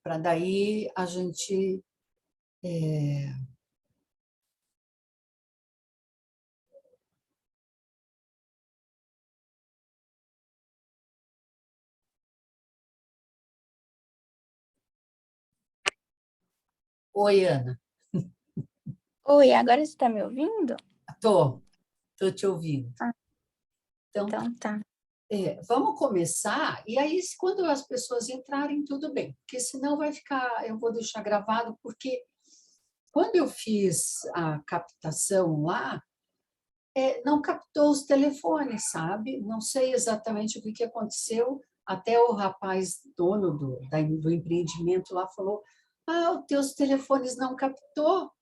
para daí a gente... Oi, Ana. Oi, agora você está me ouvindo? Tô te ouvindo. Ah, Então, então tá. vamos começar, e aí, quando as pessoas entrarem, tudo bem, porque senão vai ficar, eu vou deixar gravado, porque quando eu fiz a captação lá, não captou os telefones, sabe? Não sei exatamente o que aconteceu, até o rapaz dono do empreendimento lá falou, os teus telefones não captou,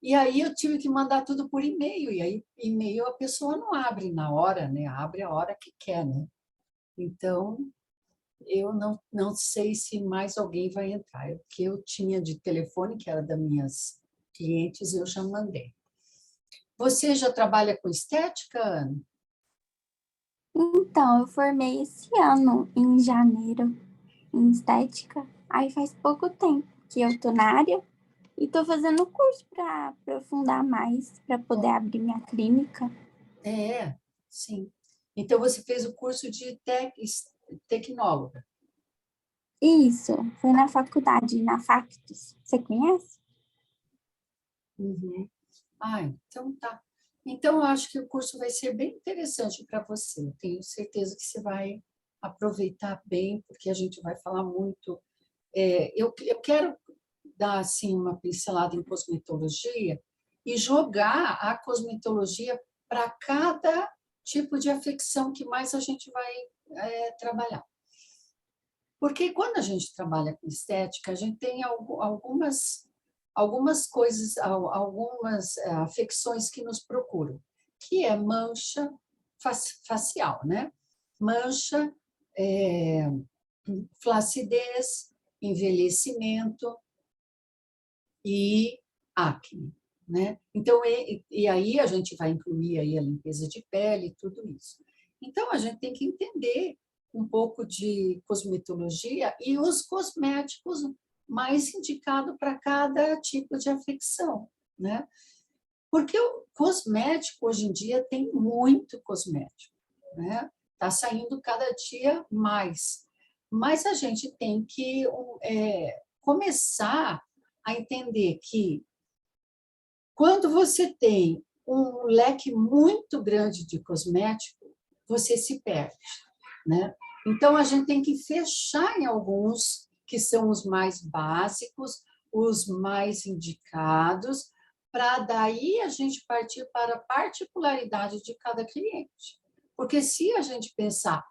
e aí eu tive que mandar tudo por e-mail, e aí e-mail a pessoa não abre na hora, né? Abre a hora que quer, né? Então, eu não sei se mais alguém vai entrar. O que eu tinha de telefone, que era das minhas clientes, eu já mandei. Você já trabalha com estética, Ana? Então, eu formei esse ano, em janeiro, em estética. Aí faz pouco tempo que eu tô na área e tô fazendo curso para aprofundar mais, para poder abrir minha clínica. Sim. Então, você fez o curso de tecnóloga. Isso, foi na faculdade, na Factus. Você conhece? Uhum. Então tá. Então, eu acho que o curso vai ser bem interessante para você. Eu tenho certeza que você vai aproveitar bem, porque a gente vai falar muito. Eu quero dar assim, uma pincelada em cosmetologia e jogar a cosmetologia para cada tipo de afecção que mais a gente vai trabalhar. Porque quando a gente trabalha com estética, a gente tem algumas coisas, algumas afecções que nos procuram, que é mancha facial, né? Mancha, flacidez, envelhecimento e acne, né? Então, e aí a gente vai incluir aí a limpeza de pele e tudo isso. Então, a gente tem que entender um pouco de cosmetologia e os cosméticos mais indicados para cada tipo de afecção, né? Porque o cosmético, hoje em dia, tem muito cosmético, né? Está saindo cada dia mais. Mas a gente tem que começar a entender que quando você tem um leque muito grande de cosmético, você se perde, né? Então, a gente tem que fechar em alguns que são os mais básicos, os mais indicados, para daí a gente partir para a particularidade de cada cliente. Porque se a gente pensar,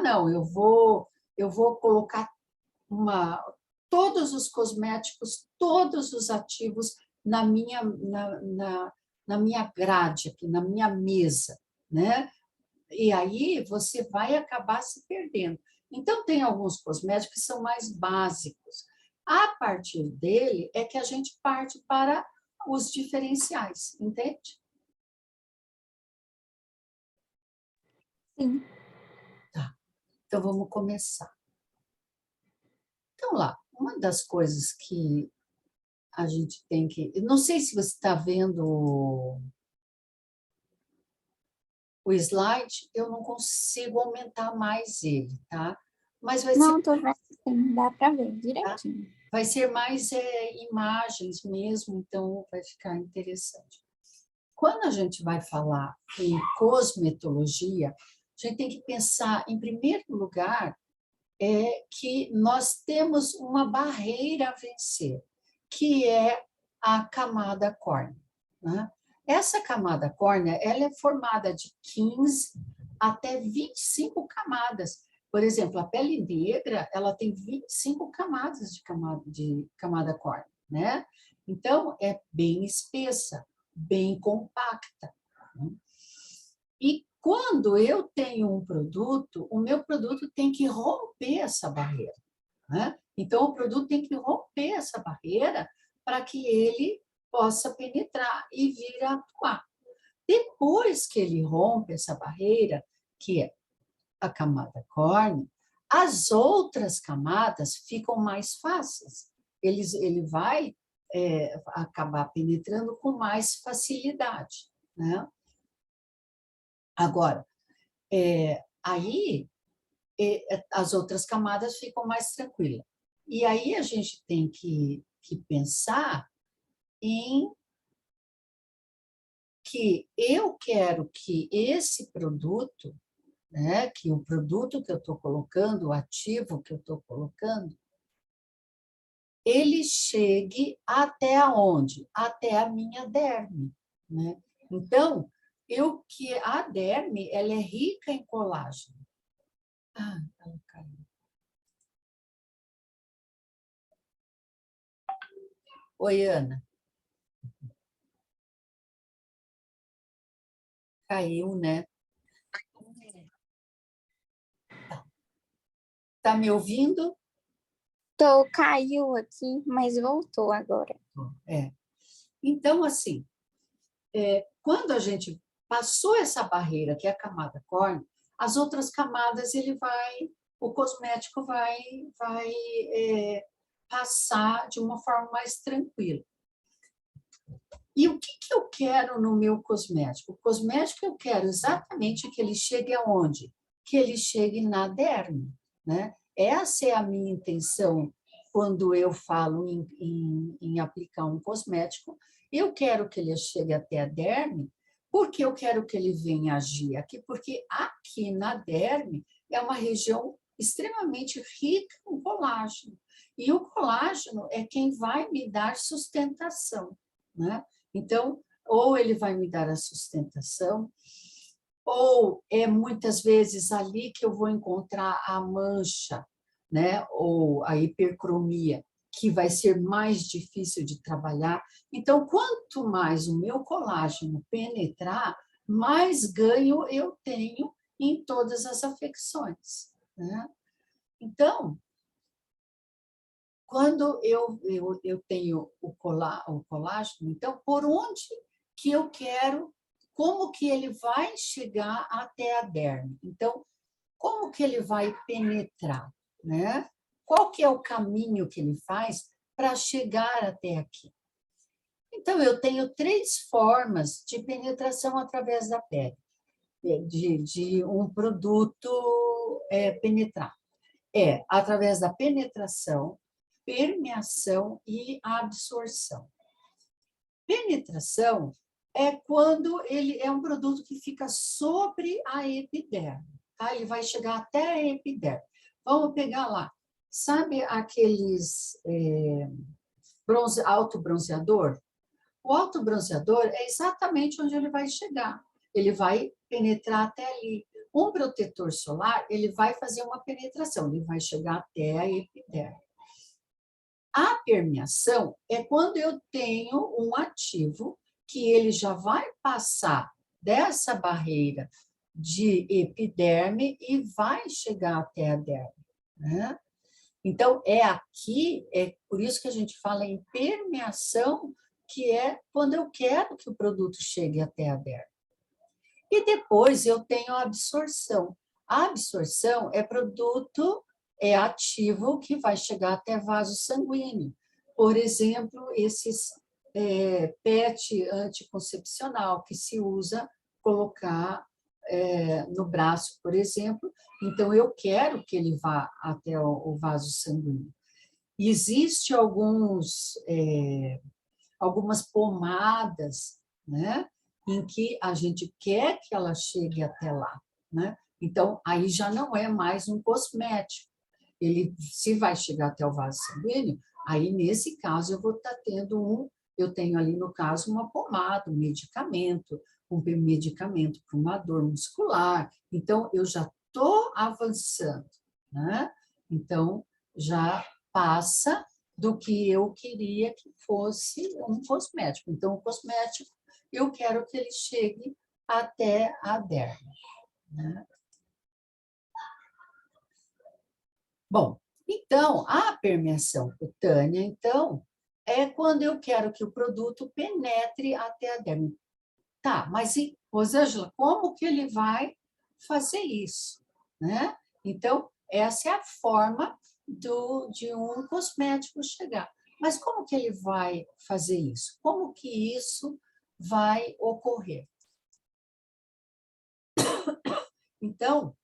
não, eu vou colocar todos os cosméticos, todos os ativos na minha grade, aqui, na minha mesa, né? E aí você vai acabar se perdendo. Então, tem alguns cosméticos que são mais básicos. A partir dele é que a gente parte para os diferenciais, entende? Sim. Tá. Então, vamos começar. Então, lá, uma das coisas que a gente tem que... Não sei se você está vendo o slide, eu não consigo aumentar mais ele, tá? Mas Não, tô vendo sim, dá para ver tá? direitinho. Vai ser mais imagens mesmo, então vai ficar interessante. Quando a gente vai falar em cosmetologia, a gente tem que pensar, em primeiro lugar, que nós temos uma barreira a vencer, que é a camada córnea, né? Essa camada córnea, ela é formada de 15 até 25 camadas. Por exemplo, a pele negra, ela tem 25 camadas de camada córnea, né? Então, é bem espessa, bem compacta, né? E quando eu tenho um produto, o meu produto tem que romper essa barreira, né? Então, o produto tem que romper essa barreira para que ele possa penetrar e vir a atuar. Depois que ele rompe essa barreira, que é a camada córnea, as outras camadas ficam mais fáceis. ele vai acabar penetrando com mais facilidade, né? Agora, aí as outras camadas ficam mais tranquilas. E aí a gente tem que pensar em que eu quero que esse produto, né, que o produto que eu estou colocando, o ativo que eu estou colocando, ele chegue até onde? Até a minha derme, né? Então, a derme, ela é rica em colágeno. Ah, ela caiu. Oi, Ana. Caiu, né? Tá me ouvindo? Caiu aqui, mas voltou agora. É. Então, assim, quando a gente passou essa barreira, que é a camada córnea, as outras camadas o cosmético vai passar de uma forma mais tranquila. E o que eu quero no meu cosmético? O cosmético eu quero exatamente que ele chegue aonde? Que ele chegue na derme, né? Essa é a minha intenção quando eu falo em aplicar um cosmético. Eu quero que ele chegue até a derme, porque eu quero que ele venha agir aqui, porque aqui na derme é uma região extremamente rica em colágeno. E o colágeno é quem vai me dar sustentação, né? Então, ou ele vai me dar a sustentação, ou é muitas vezes ali que eu vou encontrar a mancha, né? Ou a hipercromia, que vai ser mais difícil de trabalhar. Então, quanto mais o meu colágeno penetrar, mais ganho eu tenho em todas as afecções, né? Então, quando eu tenho o colágeno, então, por onde que eu quero, como que ele vai chegar até a derme? Então, como que ele vai penetrar, né? Qual que é o caminho que ele faz para chegar até aqui? Então, eu tenho 3 formas de penetração através da pele, de um produto penetrar. Através da penetração, permeação e absorção. Penetração é quando ele é um produto que fica sobre a epiderme, tá? Ele vai chegar até a epiderme. Vamos pegar lá. Sabe aqueles autobronzeador? O autobronzeador é exatamente onde ele vai chegar. Ele vai penetrar até ali. Um protetor solar, ele vai fazer uma penetração, ele vai chegar até a epiderme. A permeação é quando eu tenho um ativo que ele já vai passar dessa barreira de epiderme e vai chegar até a derme, né? Então, é por isso que a gente fala em permeação, que é quando eu quero que o produto chegue até a derme. E depois eu tenho a absorção. A absorção é ativo que vai chegar até vaso sanguíneo. Por exemplo, esses PET anticoncepcional que se usa colocar no braço, por exemplo. Então, eu quero que ele vá até o vaso sanguíneo. Existem algumas pomadas, né, em que a gente quer que ela chegue até lá, né? Então, aí já não é mais um cosmético. Ele, se vai chegar até o vaso sanguíneo, aí nesse caso eu tenho ali no caso uma pomada, um medicamento para uma dor muscular. Então, eu já estou avançando, né? Então, já passa do que eu queria que fosse um cosmético. Então, o cosmético, eu quero que ele chegue até a derme, né? Bom, então, a permeação cutânea, então, é quando eu quero que o produto penetre até a derme. Tá, mas, Rosângela, como que ele vai fazer isso, né? Então, essa é a forma de um cosmético chegar. Mas como que ele vai fazer isso? Como que isso vai ocorrer? Então,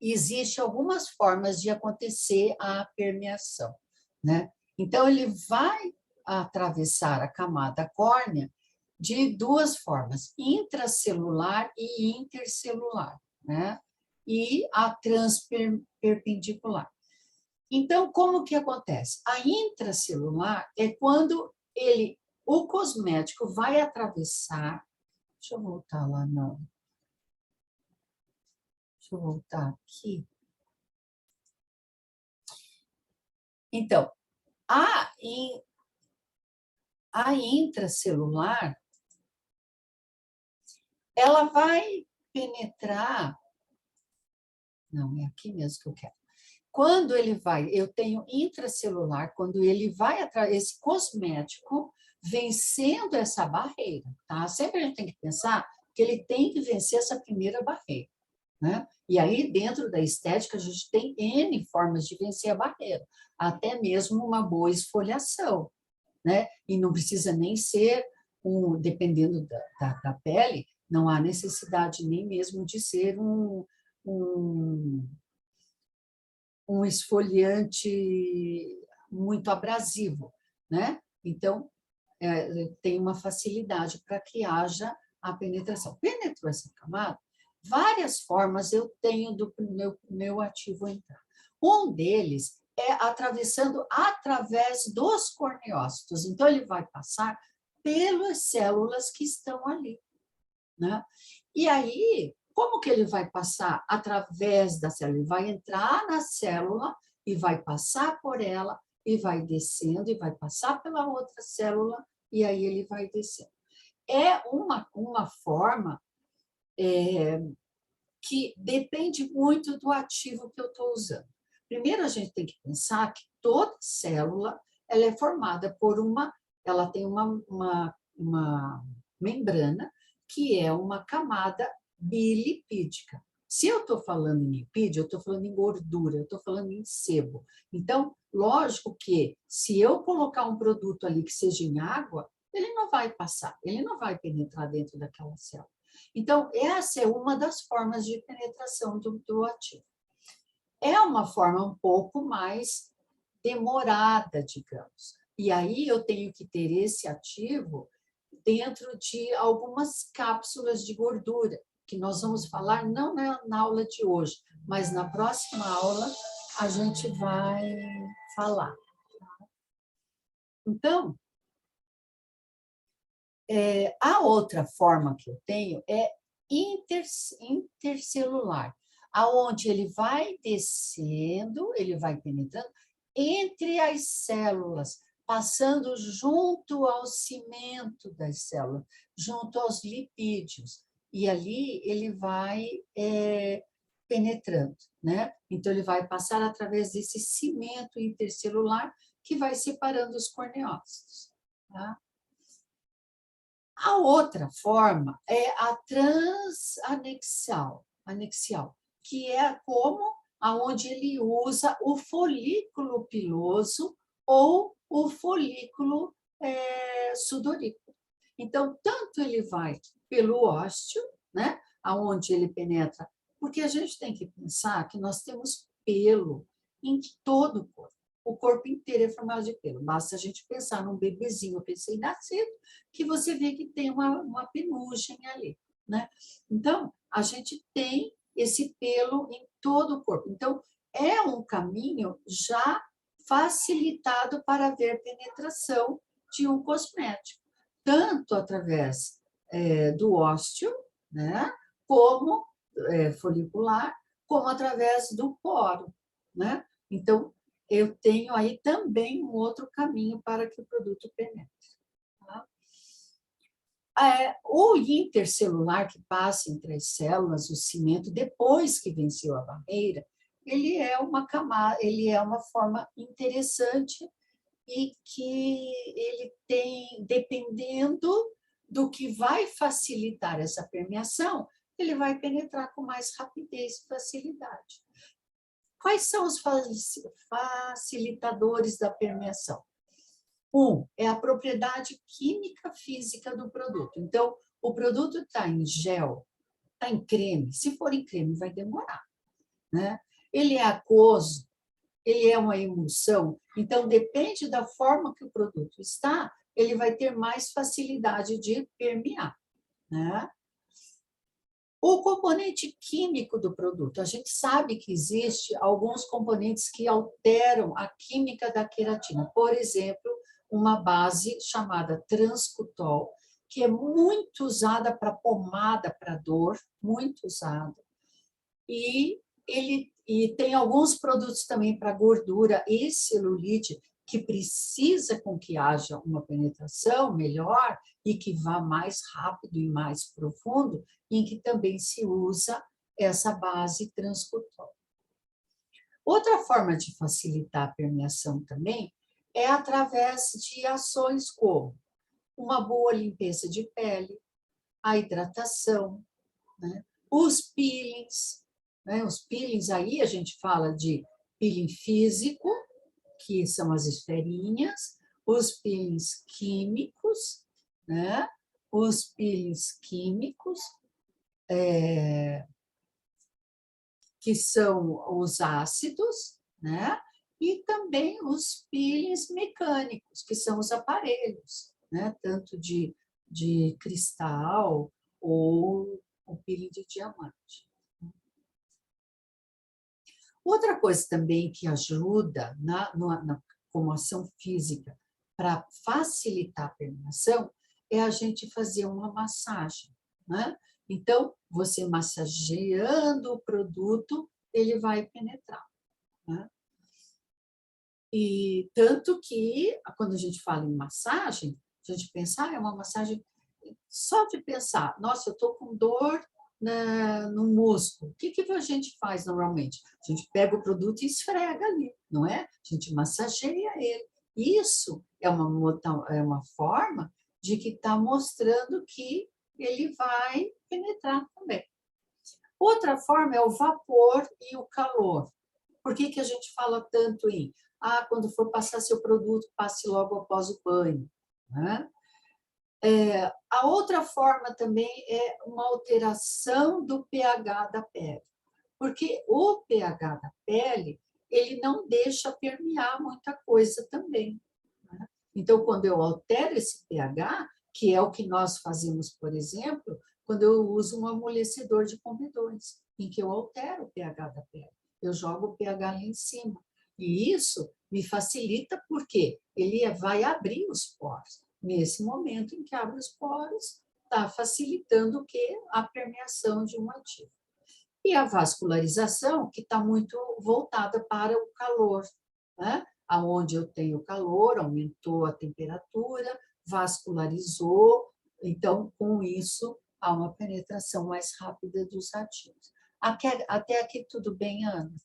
existem algumas formas de acontecer a permeação, né? Então, ele vai atravessar a camada córnea de duas formas, intracelular e intercelular, né? E a transperpendicular. Então, como que acontece? A intracelular é quando o cosmético vai atravessar. Deixa eu voltar lá, não. Deixa eu voltar aqui. Então, a intracelular, ela vai penetrar. Não, é aqui mesmo que eu quero. Quando ele vai, eu tenho intracelular, quando ele vai, esse cosmético vencendo essa barreira, tá? Sempre a gente tem que pensar que ele tem que vencer essa primeira barreira, né? E aí, dentro da estética, a gente tem N formas de vencer a barreira, até mesmo uma boa esfoliação, né? E não precisa nem ser, dependendo da pele, não há necessidade nem mesmo de ser um esfoliante muito abrasivo, né? Então, tem uma facilidade para que haja a penetração. Penetrou essa camada, várias formas eu tenho do meu ativo entrar. Um deles é atravessando através dos corneócitos. Então, ele vai passar pelas células que estão ali, né? E aí, como que ele vai passar através da célula? Ele vai entrar na célula e vai passar por ela e vai descendo e vai passar pela outra célula e aí ele vai descendo. É uma forma que depende muito do ativo que eu estou usando. Primeiro, a gente tem que pensar que toda célula ela é formada por ela tem uma membrana que é uma camada bilipídica. Se eu estou falando em lipídio, eu estou falando em gordura, eu estou falando em sebo. Então, lógico que se eu colocar um produto ali que seja em água, ele não vai passar, ele não vai penetrar dentro daquela célula. Então, essa é uma das formas de penetração do ativo. É uma forma um pouco mais demorada, digamos. E aí eu tenho que ter esse ativo dentro de algumas cápsulas de gordura, que nós vamos falar não na aula de hoje, mas na próxima aula a gente vai falar. Então, a outra forma que eu tenho é intercelular, aonde ele vai descendo, ele vai penetrando entre as células, passando junto ao cimento das células, junto aos lipídios. E ali ele vai penetrando, né? Então, ele vai passar através desse cimento intercelular que vai separando os corneócitos, tá? A outra forma é a anexial, que é aonde ele usa o folículo piloso ou o folículo sudoríparo. Então, tanto ele vai pelo ósteo, né, aonde ele penetra, porque a gente tem que pensar que nós temos pelo em todo o corpo. O corpo inteiro é formado de pelo. Basta a gente pensar num bebezinho recém-nascido, que você vê que tem uma penugem ali, né? Então, a gente tem esse pelo em todo o corpo. Então, é um caminho já facilitado para ver penetração de um cosmético, tanto através do ósteo, né? Como folicular, como através do poro, né? Então, eu tenho aí também um outro caminho para que o produto penetre. Tá? O intercelular que passa entre as células, o cimento, depois que venceu a barreira, ele é uma camada, ele é uma forma interessante e que ele tem, dependendo do que vai facilitar essa permeação, ele vai penetrar com mais rapidez e facilidade. Quais são os facilitadores da permeação? Um é a propriedade química física do produto. Então, o produto está em gel, está em creme. Se for em creme, vai demorar, né? Ele é aquoso, ele é uma emulsão. Então, depende da forma que o produto está, ele vai ter mais facilidade de permear, né? O componente químico do produto. A gente sabe que existe alguns componentes que alteram a química da queratina. Por exemplo, uma base chamada transcutol, que é muito usada para pomada para dor, muito usada. E tem alguns produtos também para gordura e celulite, que precisa com que haja uma penetração melhor e que vá mais rápido e mais profundo, em que também se usa essa base transcutol. Outra forma de facilitar a permeação também é através de ações como uma boa limpeza de pele, a hidratação, né? Os peelings, né? Os peelings aí a gente fala de peeling físico, que são as esferinhas, os peelings químicos, né? Os peelings químicos, que são os ácidos, né? E também os peelings mecânicos, que são os aparelhos, né? Tanto de cristal ou o peeling de diamante. Outra coisa também que ajuda como ação física para facilitar a permeação é a gente fazer uma massagem, né? Então, você massageando o produto, ele vai penetrar, né? E tanto que, quando a gente fala em massagem, a gente pensa, é uma massagem, só de pensar, nossa, eu estou com dor no músculo. O que a gente faz normalmente? A gente pega o produto e esfrega ali, não é? A gente massageia ele. Isso é uma forma de que está mostrando que ele vai penetrar também. Outra forma é o vapor e o calor. Por que a gente fala tanto em quando for passar seu produto, passe logo após o banho, né? A outra forma também é uma alteração do pH da pele, porque o pH da pele, ele não deixa permear muita coisa também, né? Então, quando eu altero esse pH, que é o que nós fazemos, por exemplo, quando eu uso um amolecedor de comedões, em que eu altero o pH da pele, eu jogo o pH lá em cima. E isso me facilita porque ele vai abrir os poros. Nesse momento em que abre os poros, está facilitando o quê? A permeação de um ativo. E a vascularização, que está muito voltada para o calor, né? Aonde eu tenho calor, aumentou a temperatura, vascularizou, então, com isso, há uma penetração mais rápida dos ativos. Até aqui tudo bem, Ana?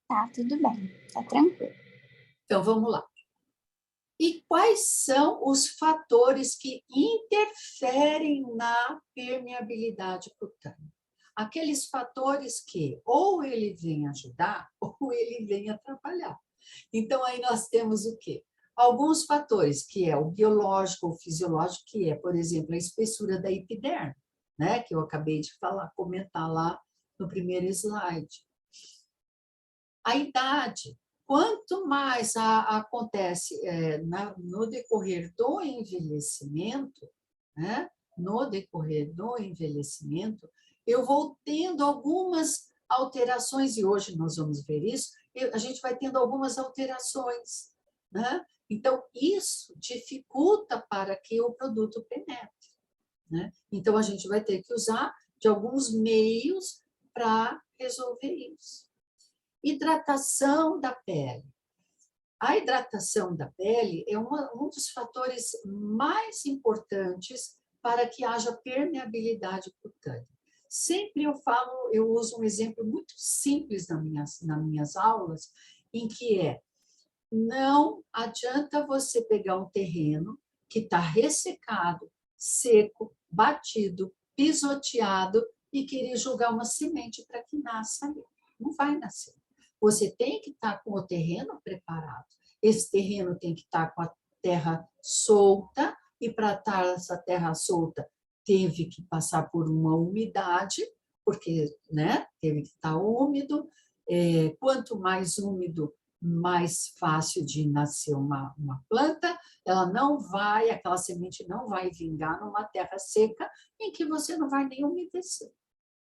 Tá, tudo bem, tá tranquilo. Então, vamos lá. E quais são os fatores que interferem na permeabilidade cutânea? Aqueles fatores que ou ele vem ajudar ou ele vem atrapalhar. Então, aí nós temos o quê? Alguns fatores, que é o biológico ou fisiológico, que é, por exemplo, a espessura da epiderme, né? Que eu acabei de comentar lá no primeiro slide. A idade. Quanto mais acontece no decorrer do envelhecimento, né? No decorrer do envelhecimento, eu vou tendo algumas alterações, e hoje nós vamos ver isso, a gente vai tendo algumas alterações, né? Então, isso dificulta para que o produto penetre, né? Então, a gente vai ter que usar de alguns meios para resolver isso. Hidratação da pele. A hidratação da pele é um dos fatores mais importantes para que haja permeabilidade cutânea. Sempre eu uso um exemplo muito simples nas minhas aulas, em que não adianta você pegar um terreno que está ressecado, seco, batido, pisoteado e querer jogar uma semente para que nasça ali. Não vai nascer. você tem que estar com o terreno preparado. Esse terreno tem que estar com a terra solta, e para estar essa terra solta, teve que passar por uma umidade, porque, né, teve que estar úmido. Quanto mais úmido, mais fácil de nascer uma planta. Ela não vai, aquela semente não vai vingar numa terra seca em que você não vai nem umedecer,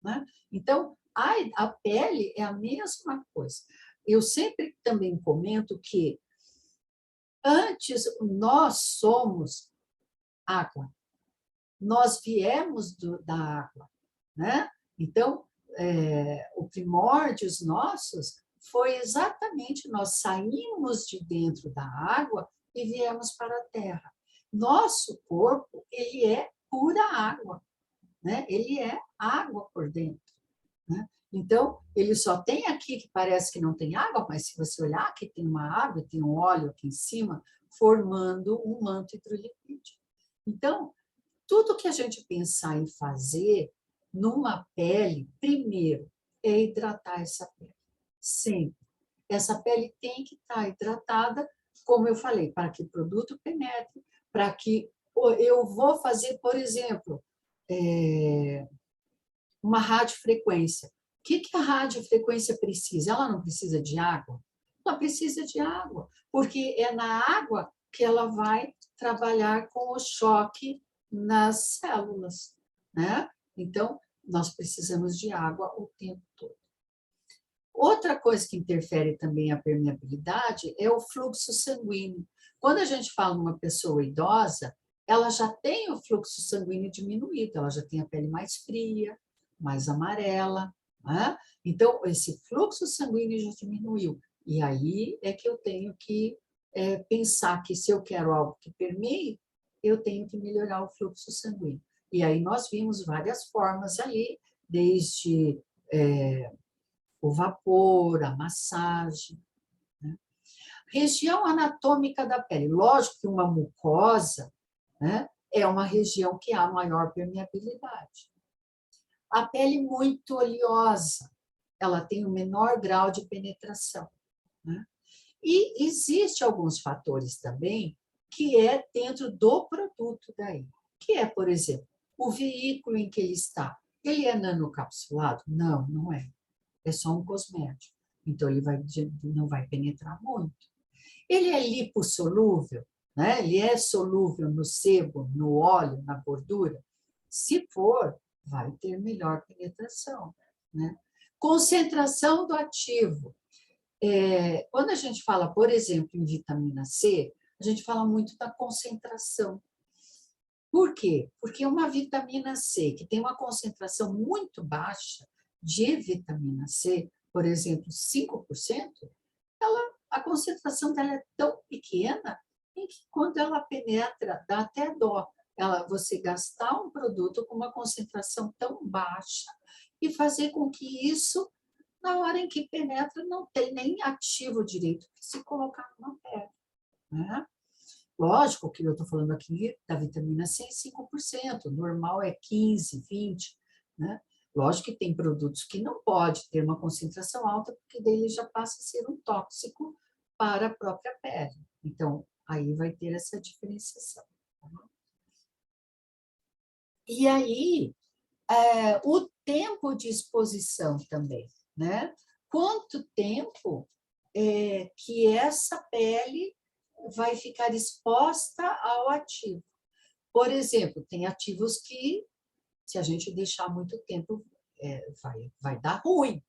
né? Então, a pele é a mesma coisa. Eu sempre também comento que antes nós somos água, nós viemos da água, né? Então, o primórdios nossos foi exatamente nós saímos de dentro da água e viemos para a terra. Nosso corpo, ele é pura água, né? Ele é água por dentro, né? Então, ele só tem aqui que parece que não tem água, mas se você olhar, aqui tem uma água, tem um óleo aqui em cima, formando um manto hidrolipídico. Então, tudo que a gente pensar em fazer numa pele, primeiro, é hidratar essa pele. Sempre. Essa pele tem que estar hidratada, como eu falei, para que o produto penetre, para que eu vou fazer, por exemplo, uma radiofrequência. O que a radiofrequência precisa? Ela não precisa de água? Ela precisa de água, porque é na água que ela vai trabalhar com o choque nas células, né? Então, nós precisamos de água o tempo todo. Outra coisa que interfere também a permeabilidade é o fluxo sanguíneo. Quando a gente fala numa pessoa idosa, ela já tem o fluxo sanguíneo diminuído, ela já tem a pele mais fria, mais amarela, né? Então, esse fluxo sanguíneo já diminuiu. E aí é que eu tenho que pensar que se eu quero algo que permeie, eu tenho que melhorar o fluxo sanguíneo. E aí nós vimos várias formas ali, desde o vapor, a massagem, né? Região anatômica da pele. Lógico que uma mucosa, né, é uma região que há maior permeabilidade. A pele muito oleosa, ela tem o menor grau de penetração, né? E existe alguns fatores também que é dentro do produto daí, que é, por exemplo, o veículo em que ele está. Ele é nanocapsulado? Não, não é. É só um cosmético. Então, ele não vai penetrar muito. Ele é lipossolúvel, né? Ele é solúvel no sebo, no óleo, na gordura? Se for, vai ter melhor penetração, né? Concentração do ativo. Quando a gente fala, por exemplo, em vitamina C, a gente fala muito da concentração. Por quê? Porque uma vitamina C que tem uma concentração muito baixa de vitamina C, por exemplo, 5%, a concentração dela é tão pequena em que quando ela penetra, dá até dó. Você gastar um produto com uma concentração tão baixa e fazer com que isso, na hora em que penetra, não tem nem ativo direito que se colocar numa pele, né? Lógico que eu estou falando aqui da vitamina C, 5%, normal é 15, 20, né? Lógico que tem produtos que não pode ter uma concentração alta, porque daí ele já passa a ser um tóxico para a própria pele. Então, aí vai ter essa diferenciação. Tá? E aí, o tempo de exposição também, né? Quanto tempo que essa pele vai ficar exposta ao ativo? Por exemplo, tem ativos que, se a gente deixar muito tempo, vai dar ruim,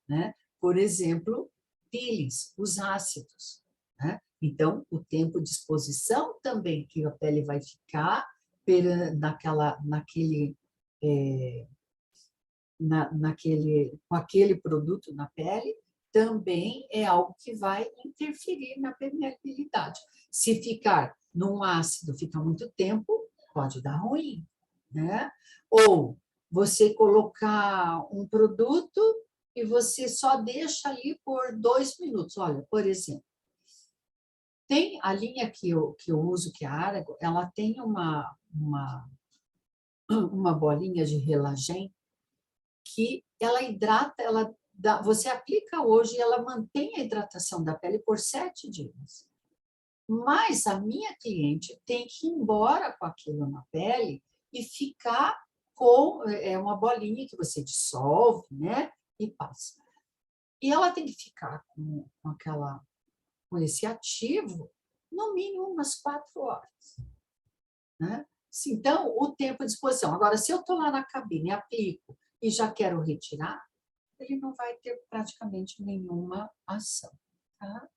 né? Por exemplo, peelings, os ácidos, né? Então, o tempo de exposição também que a pele vai ficar com aquele produto na pele, também é algo que vai interferir na permeabilidade. Se ficar num ácido, fica muito tempo, pode dar ruim, né? Ou você colocar um produto e você só deixa ali por 2 minutos. Olha, por exemplo, tem a linha que eu uso, que é a Arago, ela tem uma bolinha de relagem que ela hidrata, ela você aplica hoje e ela mantém a hidratação da pele por 7 dias. Mas a minha cliente tem que ir embora com aquilo na pele e ficar com uma bolinha que você dissolve, né? E passa. E ela tem que ficar com esse ativo no mínimo umas 4 horas. Né? Então, o tempo de exposição. Agora, se eu estou lá na cabine, aplico e já quero retirar, ele não vai ter praticamente nenhuma ação. Tá?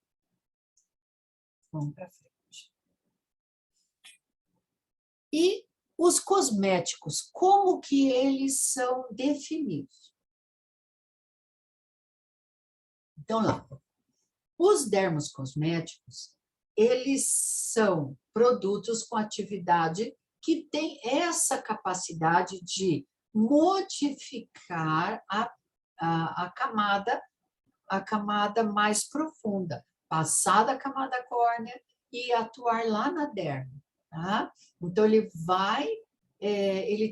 Vamos para frente. E os cosméticos, como que eles são definidos? Então, lá, os dermocosméticos, eles são produtos com atividade que tem essa capacidade de modificar a camada mais profunda, passar da camada córnea e atuar lá na derma. Tá? Então, ele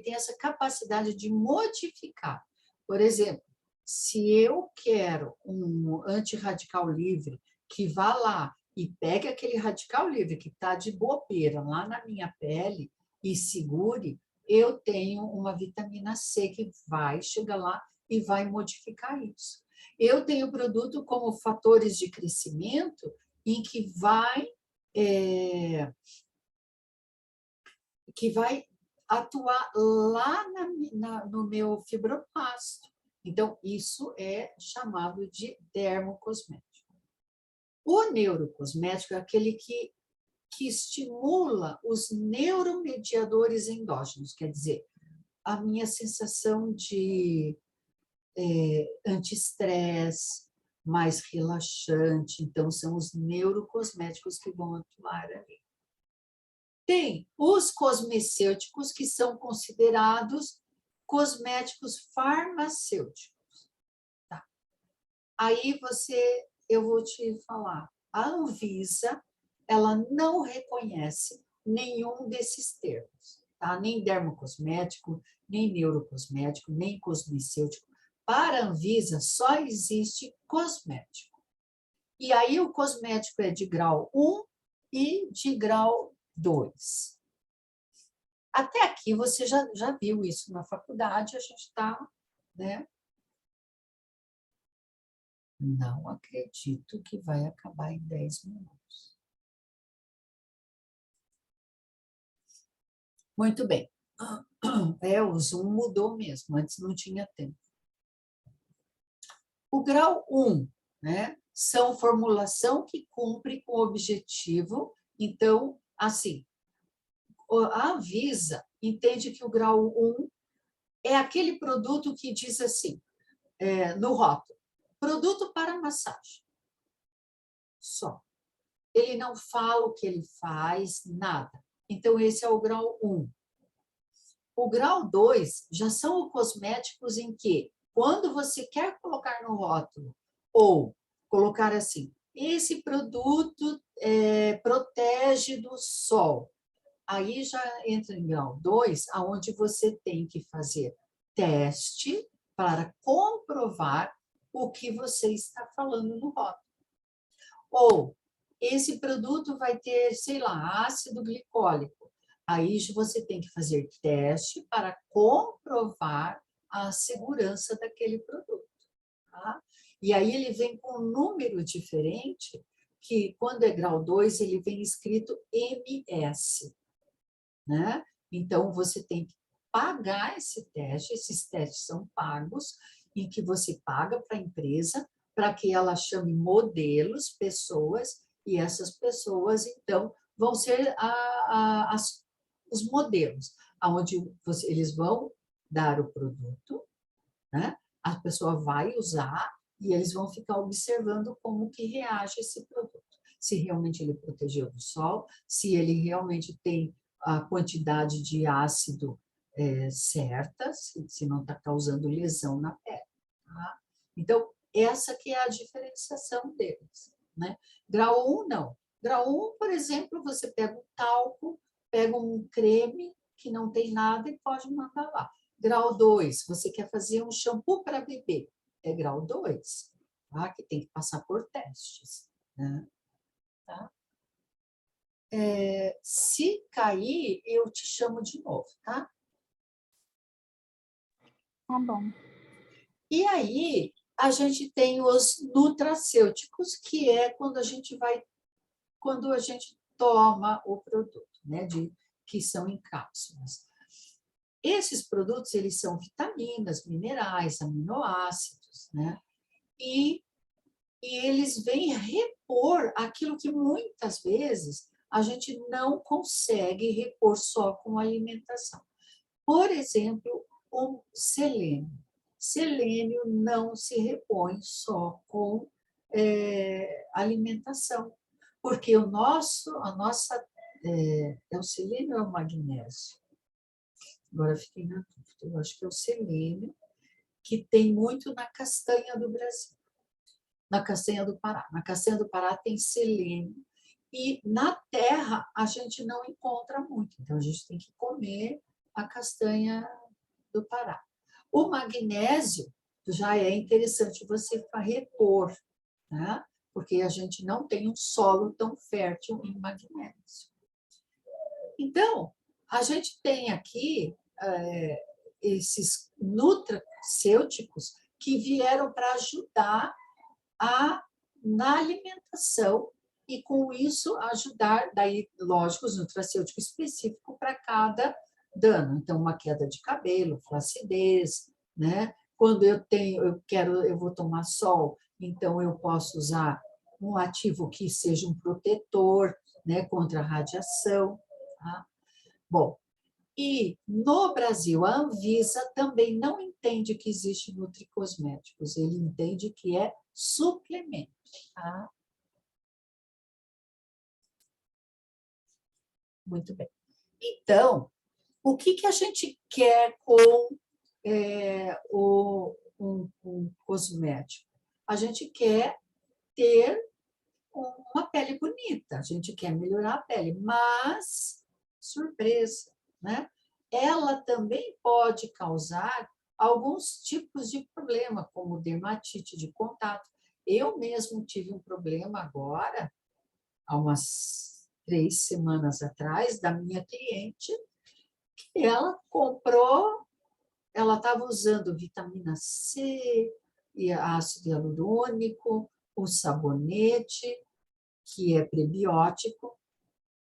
tem essa capacidade de modificar. Por exemplo, se eu quero um antirradical livre que vá lá e pegue aquele radical livre que está de bobeira lá na minha pele e segure, eu tenho uma vitamina C que vai chegar lá e vai modificar isso. Eu tenho produto como fatores de crescimento em que vai atuar lá no meu fibroplasto. Então, isso é chamado de dermocosmético. O neurocosmético é aquele que estimula os neuromediadores endógenos, quer dizer, a minha sensação de anti-estresse, mais relaxante. Então, são os neurocosméticos que vão atuar ali. Tem os cosmecêuticos, que são considerados cosméticos farmacêuticos. Tá. Aí eu vou te falar, a Anvisa, ela não reconhece nenhum desses termos, tá? Nem dermocosmético, nem neurocosmético, nem cosmecêutico. Para a Anvisa, só existe cosmético. E aí o cosmético é de grau 1 e de grau 2. Até aqui você já viu isso na faculdade, a gente está, né? Não acredito que vai acabar em 10 minutos. Muito bem. O Zoom mudou mesmo, antes não tinha tempo. O grau 1, né? São formulação que cumpre com o objetivo. Então, assim, a Anvisa entende que o grau 1 é aquele produto que diz assim, no rótulo, produto para massagem. Só. Ele não fala o que ele faz, nada. Então, esse é o grau 1. O grau 2 já são os cosméticos em que, quando você quer colocar no rótulo, ou colocar assim, esse produto protege do sol. Aí já entra em grau 2, onde você tem que fazer teste para comprovar o que você está falando no rótulo. Ou, esse produto vai ter, sei lá, ácido glicólico. Aí você tem que fazer teste para comprovar a segurança daquele produto. Tá? E aí ele vem com um número diferente, que quando é grau 2, ele vem escrito MS. Né? Então, você tem que pagar esse teste, esses testes são pagos, em que você paga para a empresa, para que ela chame modelos, pessoas, e essas pessoas, então, vão ser os modelos, onde eles vão dar o produto, né? A pessoa vai usar e eles vão ficar observando como que reage esse produto. Se realmente ele protegeu do sol, se ele realmente tem a quantidade de ácido certa, se não está causando lesão na pele. Tá? Então, essa que é a diferenciação deles. Né? Grau 1, não. Grau 1, por exemplo, você pega um talco, pega um creme que não tem nada e pode mandar lá. Grau 2, você quer fazer um shampoo para bebê. é grau 2, tá? Que tem que passar por testes, né? Tá? Se cair, eu te chamo de novo, tá? Tá bom. E aí, a gente tem os nutracêuticos, que é quando a gente toma o produto, né? Que são em cápsulas. Esses produtos, eles são vitaminas, minerais, aminoácidos, né? E eles vêm repor aquilo que muitas vezes a gente não consegue repor só com alimentação. Por exemplo, o selênio. Selênio não se repõe só com alimentação, porque é o selênio ou é o magnésio? Agora fiquei na dúvida. Eu acho que é o selênio, que tem muito na castanha do Brasil, na castanha do Pará. Na castanha do Pará tem selênio, e na terra a gente não encontra muito, então a gente tem que comer a castanha do Pará. O magnésio já é interessante você repor, né? Porque a gente não tem um solo tão fértil em magnésio. Então, a gente tem aqui esses nutracêuticos que vieram para ajudar na alimentação e, com isso, ajudar, daí, lógico, os nutracêuticos específicos para cada dano. Então, uma queda de cabelo, flacidez, né? Quando eu vou tomar sol, então eu posso usar um ativo que seja um protetor, né, contra a radiação, tá? Bom, e no Brasil, a Anvisa também não entende que existe nutricosméticos, ele entende que é suplemento, tá? Muito bem. Então, o que a gente quer com um cosmético? A gente quer ter uma pele bonita, a gente quer melhorar a pele, mas, surpresa, né? Ela também pode causar alguns tipos de problema, como dermatite de contato. Eu mesmo tive um problema agora, há umas 3 semanas atrás, da minha cliente, que ela comprou, ela estava usando vitamina C, e ácido hialurônico, o sabonete, que é prebiótico,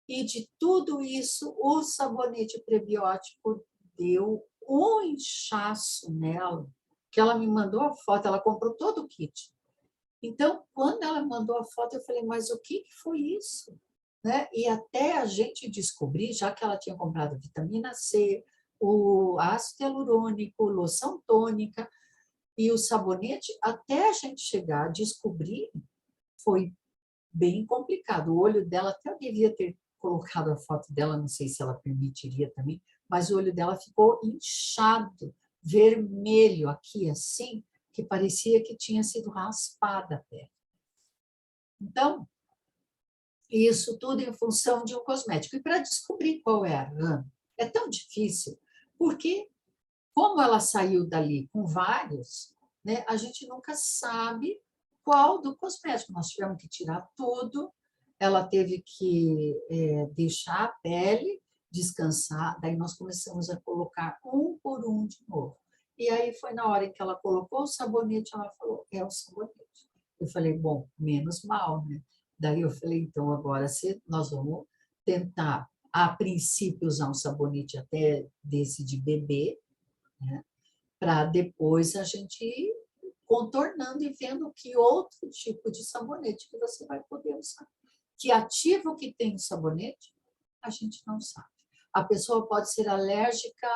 e de tudo isso, o sabonete prebiótico deu um inchaço nela, que ela me mandou a foto, ela comprou todo o kit. Então, quando ela mandou a foto, eu falei, mas o que foi isso? Né? E até a gente descobrir, já que ela tinha comprado vitamina C, o ácido hialurônico, loção tônica e o sabonete, até a gente chegar a descobrir, foi bem complicado. O olho dela, até eu devia ter colocado a foto dela, não sei se ela permitiria também, mas o olho dela ficou inchado, vermelho aqui, assim, que parecia que tinha sido raspada a pele. Então, isso tudo em função de um cosmético. E para descobrir qual é a RAM, é tão difícil, porque como ela saiu dali com vários, né, a gente nunca sabe qual do cosmético. Nós tivemos que tirar tudo, ela teve que deixar a pele descansar, daí nós começamos a colocar um por um de novo. E aí foi na hora em que ela colocou o sabonete, ela falou, é o sabonete. Eu falei, bom, menos mal, né? Daí eu falei, então agora nós vamos tentar, a princípio, usar um sabonete até desse de bebê, né? Para depois a gente ir contornando e vendo que outro tipo de sabonete que você vai poder usar. Que ativo que tem o sabonete, a gente não sabe. A pessoa pode ser alérgica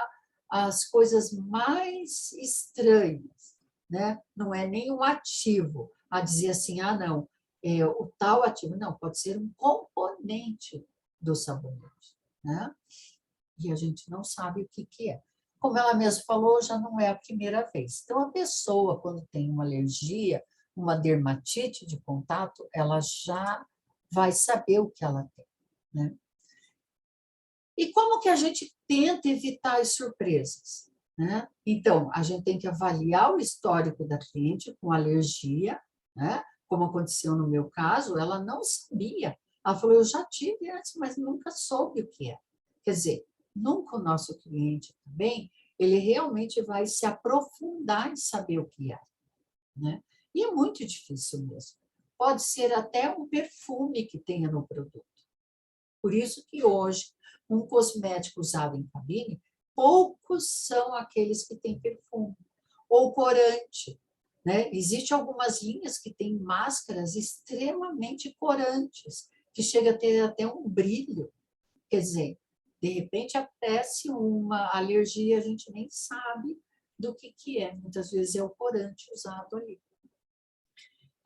às coisas mais estranhas, né? Não é nem um ativo, a dizer assim, ah, não, o tal ativo. Não, pode ser um componente do sabonete, né? E a gente não sabe o que é. Como ela mesma falou, já não é a primeira vez. Então, a pessoa, quando tem uma alergia, uma dermatite de contato, ela já vai saber o que ela tem, né? E como que a gente tenta evitar as surpresas? né? Então, a gente tem que avaliar o histórico da cliente com alergia, né? Como aconteceu no meu caso, ela não sabia. Ela falou, eu já tive antes, mas nunca soube o que é. Quer dizer, nunca o nosso cliente também, ele realmente vai se aprofundar em saber o que é, né? E é muito difícil mesmo. Pode ser até um perfume que tenha no produto. Por isso que hoje, um cosmético usado em cabine, poucos são aqueles que têm perfume. Ou corante, né? Existem algumas linhas que têm máscaras extremamente corantes, que chega a ter até um brilho. Quer dizer, de repente aparece uma alergia, a gente nem sabe do que é. Muitas vezes é o corante usado ali.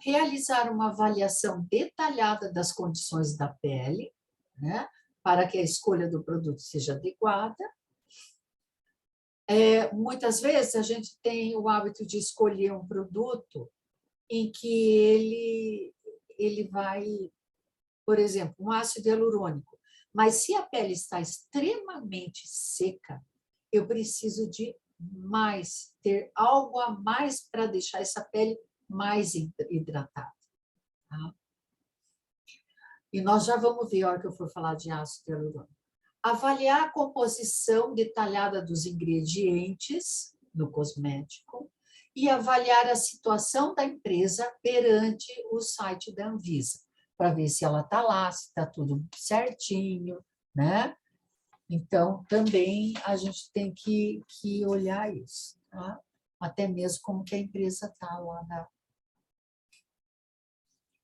Realizar uma avaliação detalhada das condições da pele, né, para que a escolha do produto seja adequada. Muitas vezes a gente tem o hábito de escolher um produto em que ele vai, por exemplo, um ácido hialurônico, mas se a pele está extremamente seca, eu preciso de mais, ter algo a mais para deixar essa pele mais hidratada. Tá? E nós já vamos ver a hora que eu for falar de ácido hialurônico. Avaliar a composição detalhada dos ingredientes no cosmético e avaliar a situação da empresa perante o site da Anvisa, para ver se ela está lá, se está tudo certinho, né? Então, também a gente tem que olhar isso, tá? Até mesmo como que a empresa está lá na...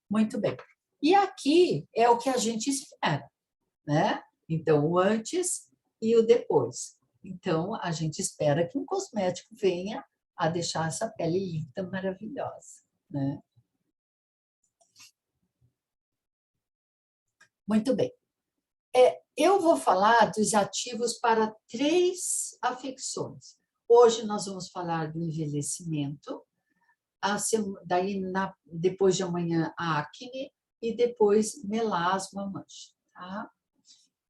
Muito bem. E aqui é o que a gente espera, né? Então, o antes e o depois. Então, a gente espera que um cosmético venha a deixar essa pele linda, maravilhosa, né? Muito bem. Eu vou falar dos ativos para 3 afecções. Hoje nós vamos falar do envelhecimento, daí depois de amanhã a acne e depois melasma, mancha. Tá?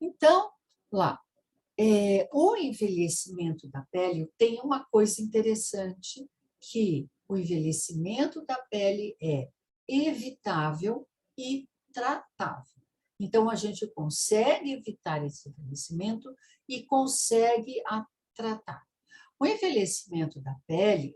Então, lá, o envelhecimento da pele tem uma coisa interessante, que o envelhecimento da pele é evitável e tratável. Então, a gente consegue evitar esse envelhecimento e consegue tratar. O envelhecimento da pele